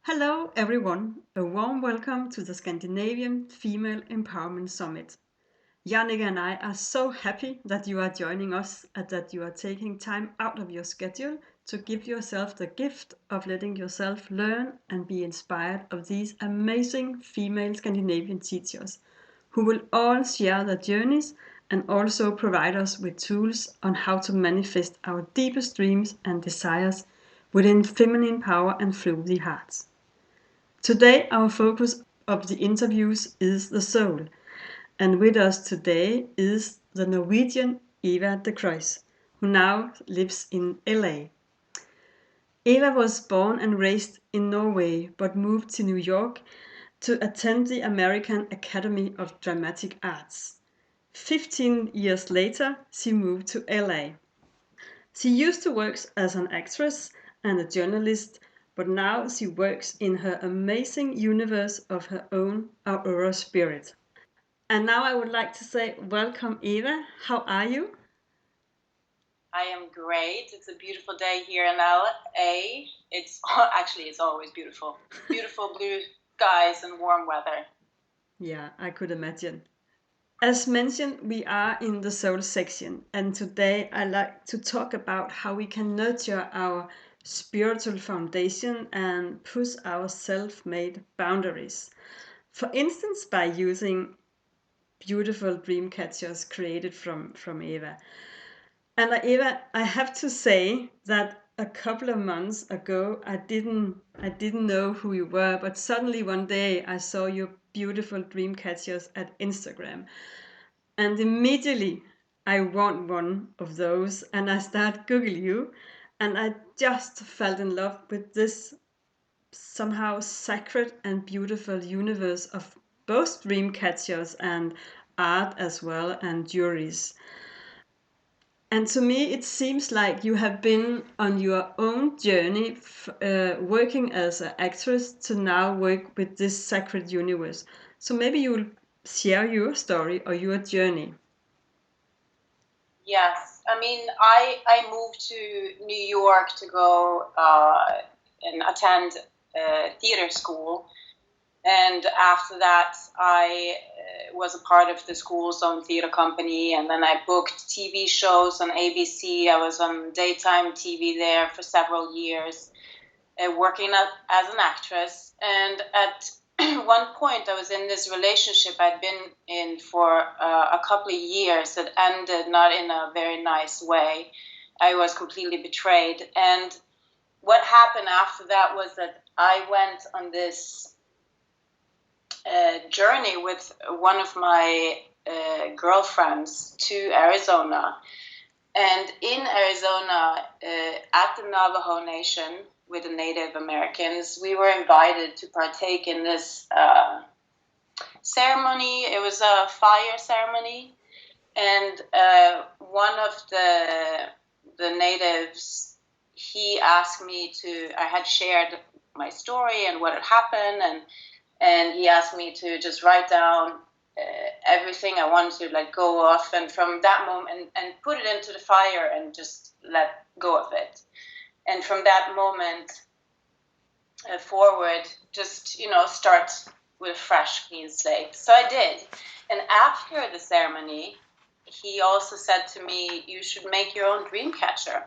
Hello, everyone. A warm welcome to the Scandinavian Female Empowerment Summit. Jannik and I are so happy that you are joining us and that you are taking time out of your schedule to give yourself the gift of letting yourself learn and be inspired of these amazing female Scandinavian teachers who will all share their journeys and also provide us with tools on how to manifest our deepest dreams and desires within feminine power and through the hearts. Today, our focus of the interviews is the soul, and with us today is the Norwegian Eva De Cruz, who now lives in LA. Eva was born and raised in Norway but moved to New York to attend the American Academy of Dramatic Arts. 15 years later, she moved to LA. She used to work as an actress and a journalist, but now she works in her amazing universe of her own Aurora Spirit. And now I would like to say, welcome, Eva. How are you? I am great. It's a beautiful day here in LA. It's always beautiful. Beautiful blue skies and warm weather. Yeah, I could imagine. As mentioned, we are in the soul section, and today I like to talk about how we can nurture our spiritual foundation and push our self-made boundaries. For instance, by using beautiful Dreamcatchers created from Eva. And Eva, I have to say that a couple of months ago I didn't know who you were, but suddenly one day I saw your beautiful Dreamcatchers at Instagram. And immediately I want one of those and I start Google you and I just fell in love with this somehow sacred and beautiful universe of both dream catchers and art as well and juries. And to me, it seems like you have been on your own journey, working as an actress to now work with this sacred universe. So maybe you will share your story or your journey. Yes, I moved to New York to go and attend theater school. And after that, I was a part of the school's own theater company. And then I booked TV shows on ABC. I was on daytime TV there for several years, working as an actress. And at one point, I was in this relationship I'd been in for a couple of years that ended not in a very nice way. I was completely betrayed. And what happened after that was that I went on this journey with one of my girlfriends to Arizona. And in Arizona, at the Navajo Nation with the Native Americans, we were invited to partake in this ceremony. It was a fire ceremony. And one of the natives, he asked me I had shared my story and what had happened, and he asked me to just write down everything I wanted to let go of, and from that moment, and put it into the fire and just let go of it. And from that moment forward, just, start with a fresh, clean slate. So I did. And after the ceremony, he also said to me, you should make your own dream catcher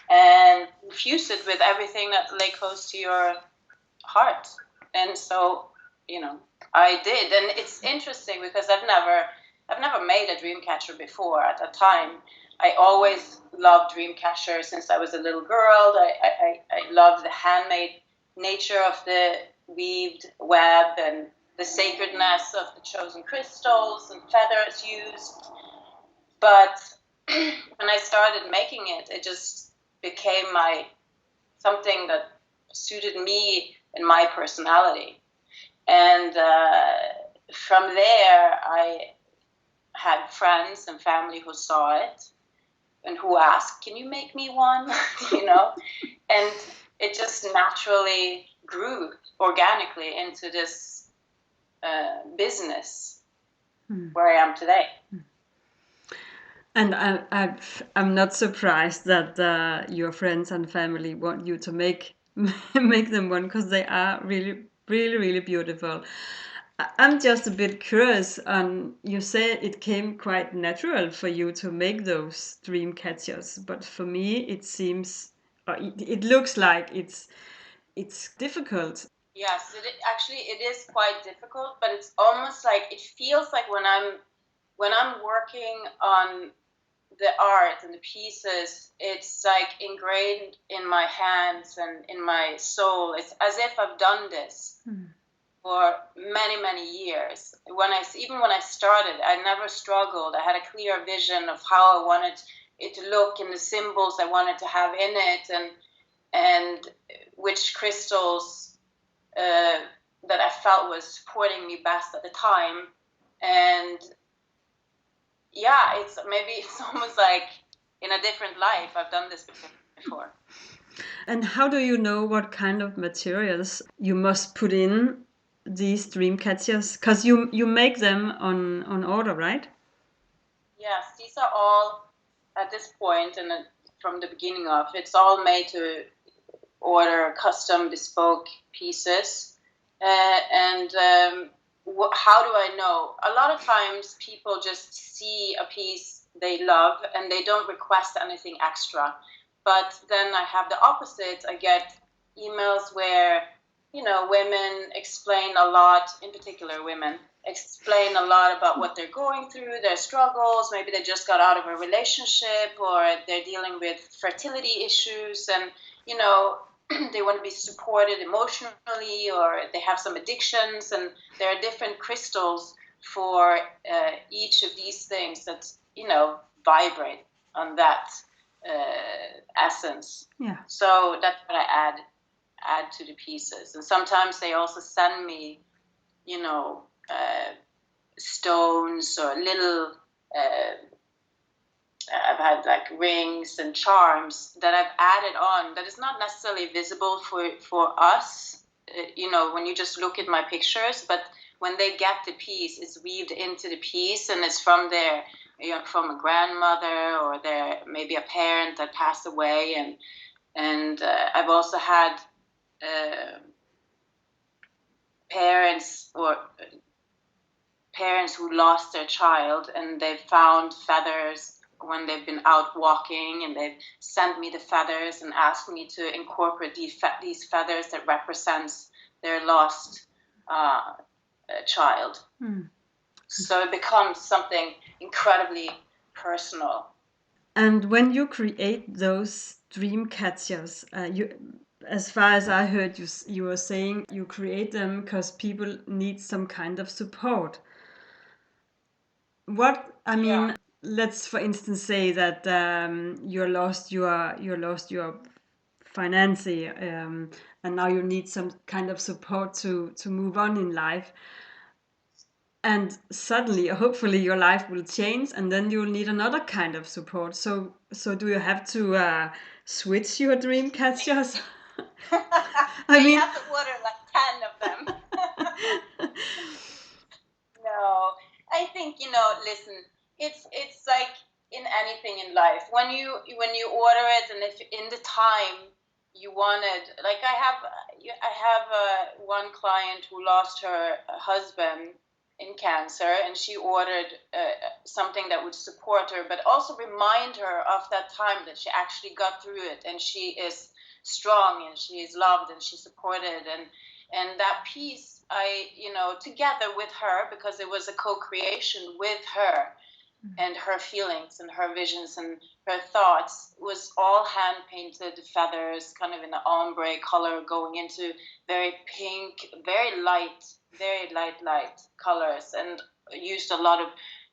and infuse it with everything that lay close to your heart. And so, I did. And it's interesting because I've never made a dream catcher before at that time. I always loved dream catcher since I was a little girl. I loved the handmade nature of the weaved web and the sacredness of the chosen crystals and feathers used. But when I started making it, it just became something that suited me and my personality. And from there, I had friends and family who saw it and who asked, can you make me one? And it just naturally grew organically into this business where I am today. And I'm not surprised that your friends and family want you to make make them one, because they are really, really, really beautiful. I'm just a bit curious on, you say it came quite natural for you to make those dream catchers, but for me it seems, it looks like it's difficult. Yes, actually it is quite difficult, but it's almost like it feels like when I'm working on the art and the pieces, it's like ingrained in my hands and in my soul. It's as if I've done this for many, many years. Even when I started, I never struggled. I had a clear vision of how I wanted it to look and the symbols I wanted to have in it, and which crystals that I felt was supporting me best at the time. And yeah, it's almost like in a different life I've done this before. And how do you know what kind of materials you must put in these dream catchers? Because you make them on order, right? Yes, these are all at this point, and from the beginning of, it's all made to order, custom, bespoke pieces. And how do I know? A lot of times people just see a piece they love and they don't request anything extra. But then I have the opposite. I get emails where, women explain a lot, in particular women, explain a lot about what they're going through, their struggles. Maybe they just got out of a relationship or they're dealing with fertility issues, and, they want to be supported emotionally, or they have some addictions, and there are different crystals for each of these things that, vibrate on that essence. Yeah. So that's what I add to the pieces. And sometimes they also send me, stones or little I've had like rings and charms that I've added on that is not necessarily visible for us, when you just look at my pictures, but when they get the piece, it's weaved into the piece, and it's from their, from a grandmother or their maybe a parent that passed away, and I've also had parents who lost their child, and they've found feathers when they've been out walking, and they've sent me the feathers and asked me to incorporate these feathers that represents their lost child. So it becomes something incredibly personal. And when you create those dream catchers, as far as I heard you were saying you create them because people need some kind of support. What I mean, Yeah. let's for instance say that you lost your financy, and now you need some kind of support to move on in life. And suddenly, hopefully, your life will change, and then you'll need another kind of support. So do you have to switch your dream catchers? I You mean, have to order like 10 of them. No, I think, listen, it's like in anything in life. When you order it, and if in the time you wanted, like I have one client who lost her husband in cancer, and she ordered something that would support her, but also remind her of that time that she actually got through it, and she is strong, and she is loved, and she's supported, and that piece, together with her, because it was a co-creation with her, and her feelings and her visions and her thoughts, was all hand painted feathers, kind of in the ombre color, going into very pink, very light colors, and used a lot of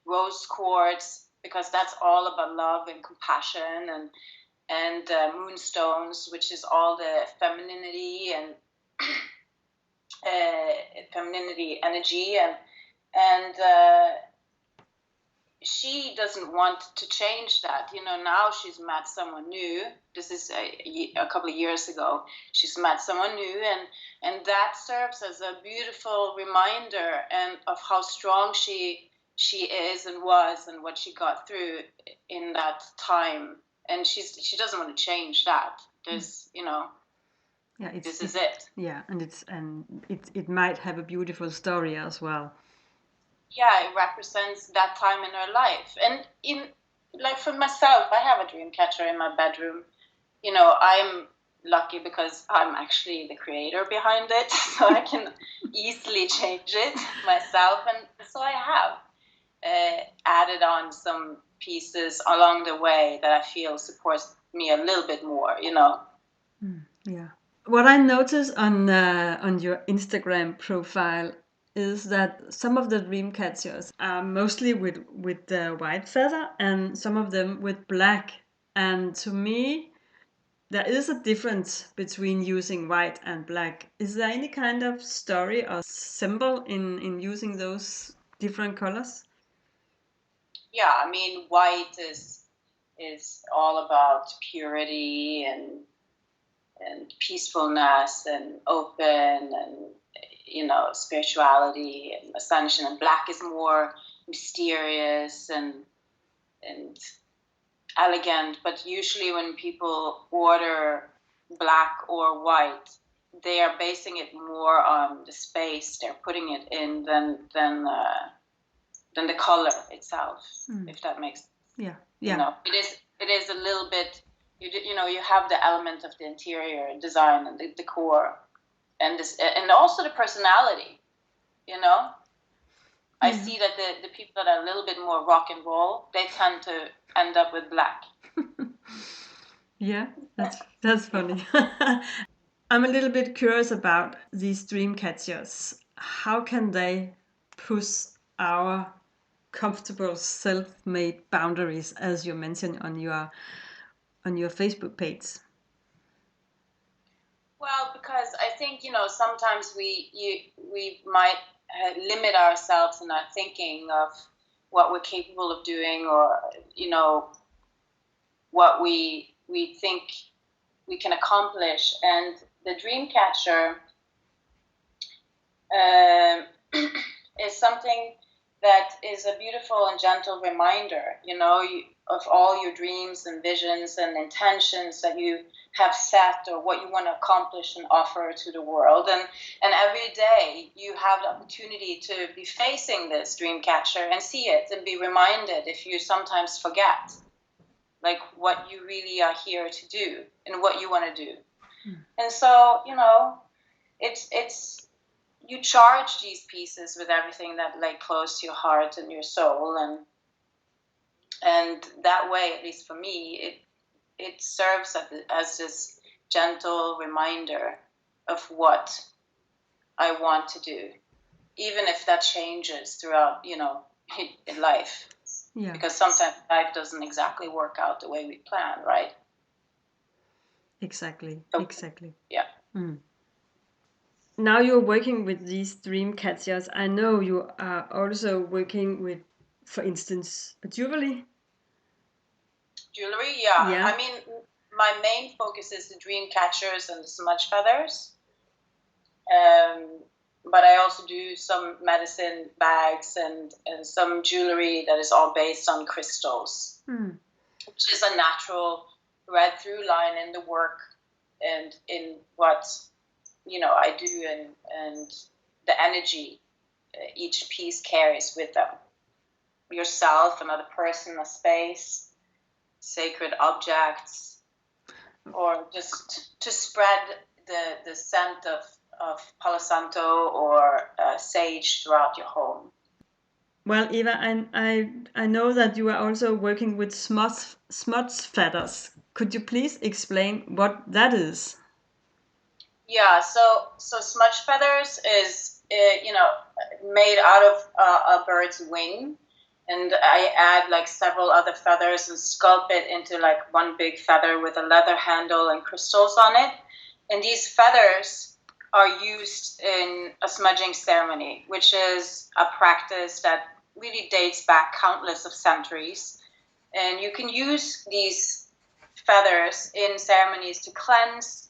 rose quartz, because that's all about love and compassion, and moonstones, which is all the femininity and femininity energy, and she doesn't want to change that. Now she's met someone new. This is a couple of years ago. She's met someone new, and that serves as a beautiful reminder and of how strong she is and was, and what she got through in that time. And she doesn't want to change that. There's. Yeah, this is it. Yeah, and it might have a beautiful story as well. Yeah, it represents that time in her life. And in like for myself, I have a dream catcher in my bedroom. You know, I'm lucky because I'm actually the creator behind it, so I can easily change it myself. And so I have added on some pieces along the way that I feel supports me a little bit more, you know. Yeah. What I noticed on your Instagram profile is that some of the dream catchers are mostly with the white feather and some of them with black. And to me, there is a difference between using white and black. Is there any kind of story or symbol in using those different colors? Yeah, I mean, white is all about purity and peacefulness and open and spirituality and ascension, and black is more mysterious and elegant. But usually when people order black or white, they are basing it more on the space they're putting it in than the color itself, if that makes sense. Yeah. It is a little bit, you have the element of the interior design and the decor and also the personality, I see that the people that are a little bit more rock and roll, they tend to end up with black. Yeah, that's funny. I'm a little bit curious about these dream catchers. How can they push our comfortable self-made boundaries, as you mentioned on your Facebook page? Well, because I think sometimes we might limit ourselves in our thinking of what we're capable of doing, or what we think we can accomplish. And the Dreamcatcher is something that is a beautiful and gentle reminder, of all your dreams and visions and intentions that you have set, or what you want to accomplish and offer to the world. And every day you have the opportunity to be facing this dream catcher and see it and be reminded, if you sometimes forget, like what you really are here to do and what you want to do. And so, it's you charge these pieces with everything that lay close to your heart and your soul, and that way, at least for me, it serves as this gentle reminder of what I want to do, even if that changes throughout in life. Yeah. Because sometimes life doesn't exactly work out the way we plan, right? Exactly. So, exactly. yeah. Now you're working with these dream catchers. I know you are also working with, for instance, jewelry. Jewelry, yeah. Yeah. I mean, my main focus is the Dreamcatchers and the Smudge Feathers. But I also do some medicine bags and some jewelry that is all based on crystals, which is a natural red through line in the work and in what I do, and the energy each piece carries with them. Yourself, another person, a space, sacred objects, or just to spread the scent of Palo Santo or sage throughout your home. Well, Eva, I know that you are also working with smudge feathers. Could you please explain what that is? Yeah, so Smudge Feathers is made out of a bird's wing, and I add like several other feathers and sculpt it into like one big feather with a leather handle and crystals on it. And these feathers are used in a smudging ceremony, which is a practice that really dates back countless of centuries. And you can use these feathers in ceremonies to cleanse,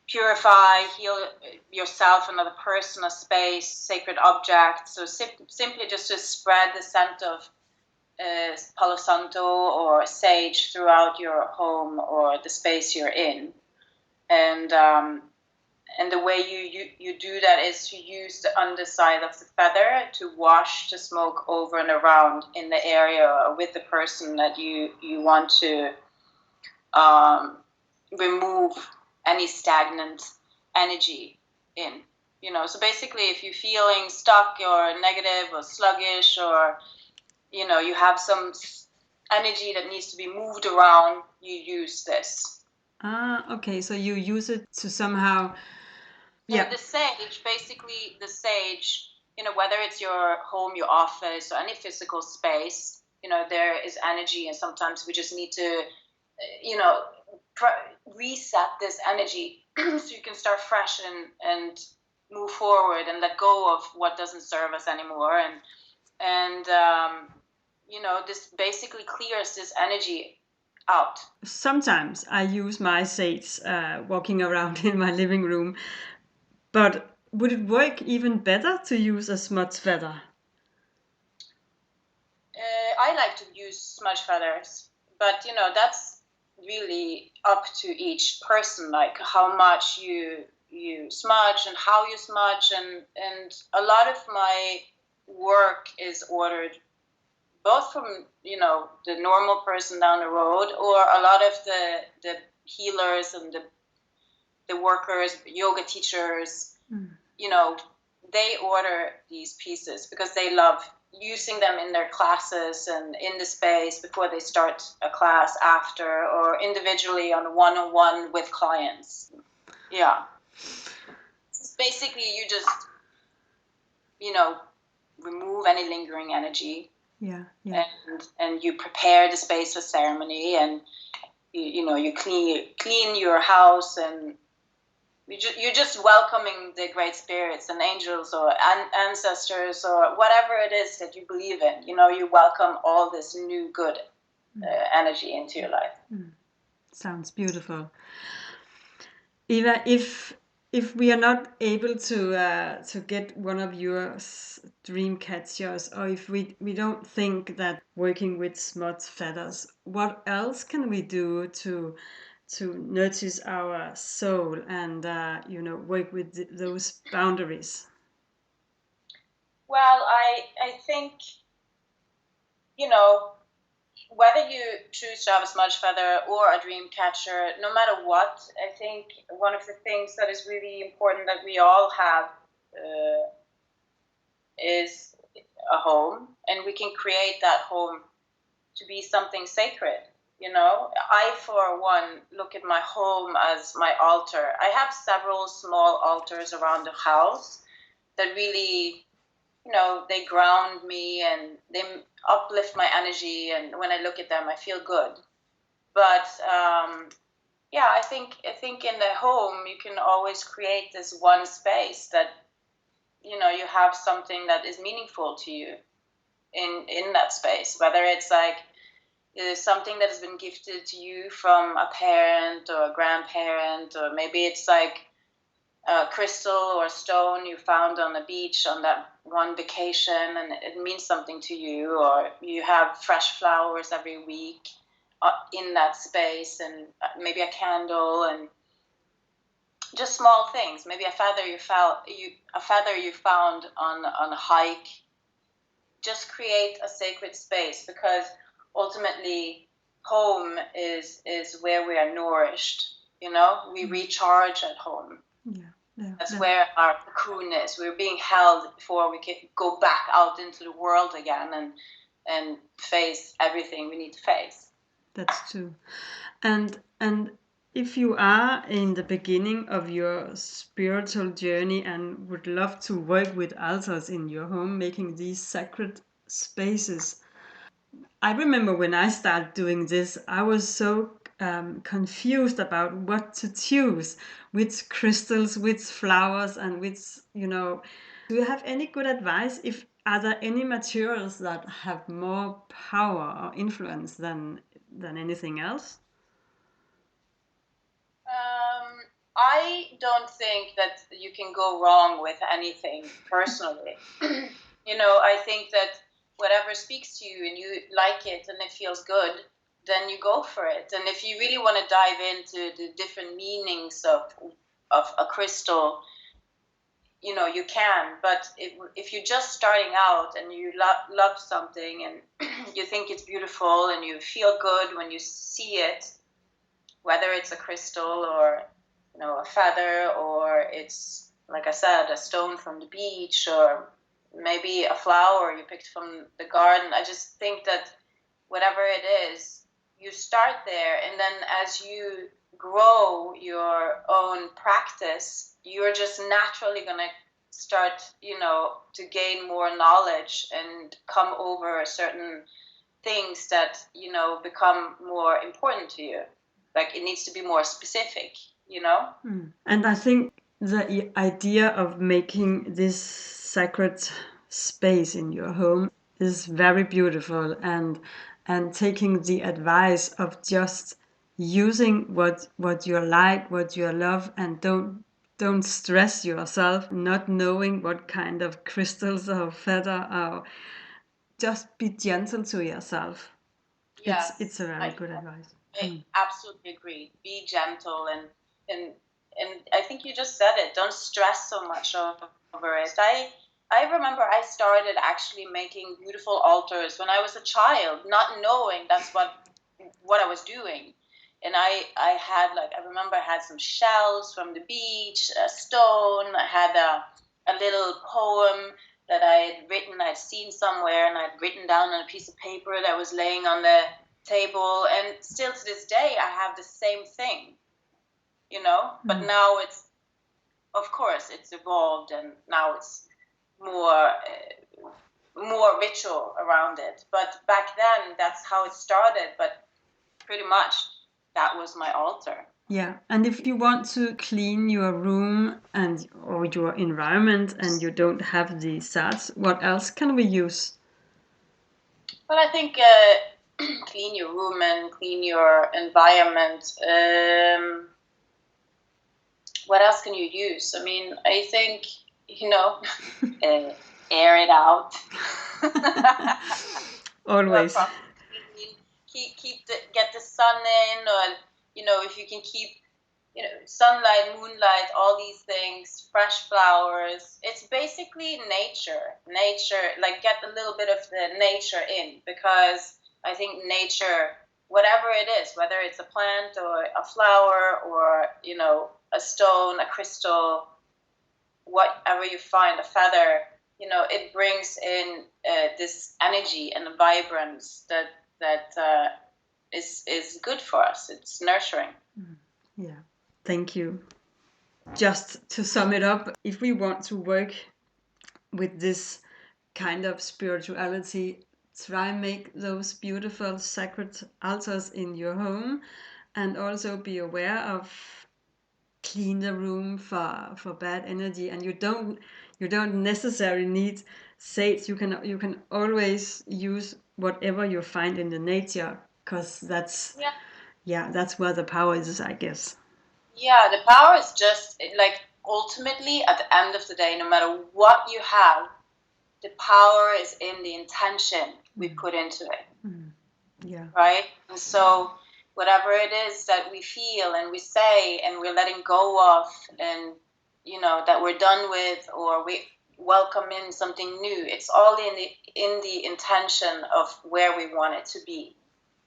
purify, heal yourself, another person, a space, sacred object. So simply just to spread the scent of Palo Santo or sage throughout your home or the space you're in. And And the way you do that is to use the underside of the feather to wash the smoke over and around in the area with the person that you want to remove any stagnant energy in. So basically, if you're feeling stuck or negative or sluggish, or you have some energy that needs to be moved around, you use this. Okay, so you use it to somehow... And the sage, basically the sage, whether it's your home, your office, or any physical space, there is energy, and sometimes we just need to, reset this energy so you can start fresh and move forward and let go of what doesn't serve us anymore. And this basically clears this energy out. Sometimes I use my sage walking around in my living room, but would it work even better to use a smudge feather? I like to use smudge feathers, but that's really up to each person, like how much you smudge and how you smudge, and a lot of my work is ordered both from the normal person down the road, or a lot of the healers and the workers, yoga teachers, they order these pieces because they love using them in their classes and in the space before they start a class, after, or individually on one-on-one with clients. Yeah. It's basically, you just, remove any lingering energy. Yeah. And you prepare the space for ceremony, and you clean your house, and you're just welcoming the great spirits and angels or ancestors or whatever it is that you believe in. You welcome all this new good energy into your life. Sounds beautiful. Eva, if we are not able to get one of your dream catchers, or if we don't think that working with smudge feathers, what else can we do to notice our soul and work with those boundaries? Well, I think whether you choose to have a smudge feather or a dream catcher, no matter what, I think one of the things that is really important that we all have is a home, and we can create that home to be something sacred. I, for one, look at my home as my altar. I have several small altars around the house that really, they ground me and they uplift my energy. And when I look at them, I feel good. But I think in the home you can always create this one space that you have something that is meaningful to you in that space, whether it's like something that has been gifted to you from a parent or a grandparent, or maybe it's like a crystal or a stone you found on the beach on that one vacation and it means something to you, or you have fresh flowers every week in that space, and maybe a candle, and just small things, maybe a feather you found on a hike. Just create a sacred space, because ultimately home is where we are nourished. We recharge at home. That's where our cocoon is. We're being held before we can go back out into the world again and face everything we need to face. That's true. And if you are in the beginning of your spiritual journey and would love to work with altars in your home, making these sacred spaces, I remember when I started doing this, I was so confused about what to choose, which crystals, which flowers, and which, do you have any good advice? Are there any materials that have more power or influence than anything else? I don't think that you can go wrong with anything, personally. I think that whatever speaks to you and you like it and it feels good, then you go for it. And if you really want to dive into the different meanings a crystal, you can. But if you're just starting out and you love something and you think it's beautiful and you feel good when you see it, whether it's a crystal or a feather, or it's, like I said, a stone from the beach, or maybe a flower you picked from the garden. I just think that whatever it is, you start there, and then as you grow your own practice, you're just naturally going to start, to gain more knowledge and come over certain things that, become more important to you. Like, it needs to be more specific, And I think the idea of making this sacred space in your home is very beautiful, and taking the advice of just using what you like, what you love, and don't stress yourself not knowing what kind of crystals or feather, or just be gentle to yourself. Yes, It's a very good advice. I absolutely agree. Be gentle, and I think you just said it. Don't stress so much over it. I remember I started actually making beautiful altars when I was a child, not knowing that's what I was doing. And I had, like, I remember I had some shells from the beach, a stone. I had a little poem that I had written, I'd seen somewhere, and I'd written down on a piece of paper that was laying on the table. And still to this day, I have the same thing, but now it's, of course, it's evolved, and now it's more ritual around it. But back then, that's how it started. But pretty much that was my altar. Yeah, and if you want to clean your room or your environment and you don't have the sats, what else can we use? Well, I think clean your room and clean your environment. What else can you use? I mean, I think, air it out. Always. Get the sun in, or if you can keep sunlight, moonlight, all these things, fresh flowers. It's basically nature, like, get a little bit of the nature in, because I think nature, whatever it is, whether it's a plant or a flower or a stone, a crystal, whatever you find, a feather, it brings in this energy and vibrance that is good for us. It's nurturing. Yeah, thank you. Just to sum it up, if we want to work with this kind of spirituality, try make those beautiful sacred altars in your home, and also be aware of clean the room for bad energy. And you don't necessarily need sage. You can always use whatever you find in the nature, because that's where the power is, I guess. Yeah, the power is just, like, ultimately at the end of the day, no matter what you have, the power is in the intention we put into it. Yeah. Right? And so whatever it is that we feel and we say and we're letting go of, and that we're done with, or we welcome in something new, it's all in the intention of where we want it to be.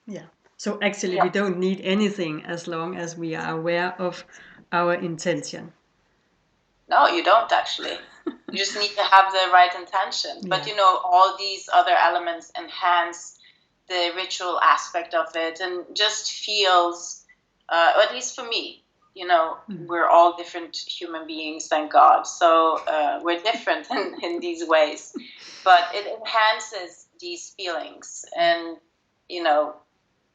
Yeah. So actually, we don't need anything as long as we are aware of our intention. No, you don't actually. You just need to have the right intention. But all these other elements enhance the ritual aspect of it, and just feels, at least for me, we're all different human beings, thank God. So we're different in these ways, but it enhances these feelings, and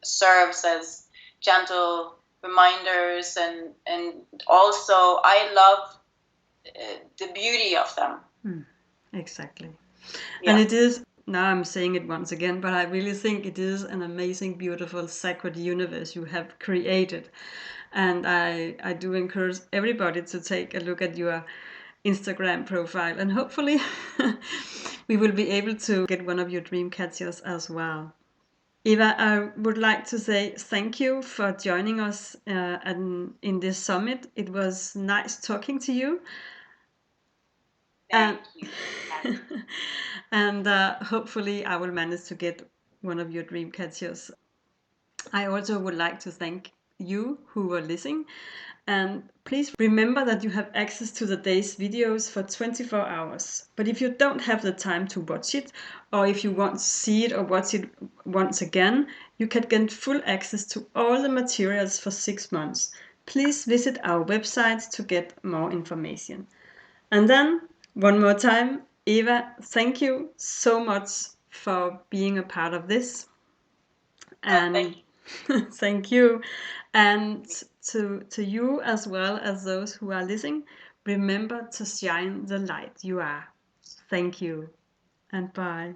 serves as gentle reminders, and also I love the beauty of them. Exactly. And it is, now I'm saying it once again, but I really think it is an amazing, beautiful, sacred universe you have created. And I do encourage everybody to take a look at your Instagram profile, and hopefully we will be able to get one of your Dreamcatchers as well. Eva, I would like to say thank you for joining us in this summit. It was nice talking to you. Thank you. And hopefully I will manage to get one of your dream catchers. I also would like to thank you who were listening. And please remember that you have access to the day's videos for 24 hours. But if you don't have the time to watch it, or if you want to see it or watch it once again, you can get full access to all the materials for 6 months. Please visit our website to get more information. And then, one more time, Eva, thank you so much for being a part of this. And Thank you. Thank you. And to you as well as those who are listening, remember to shine the light you are. Thank you and bye.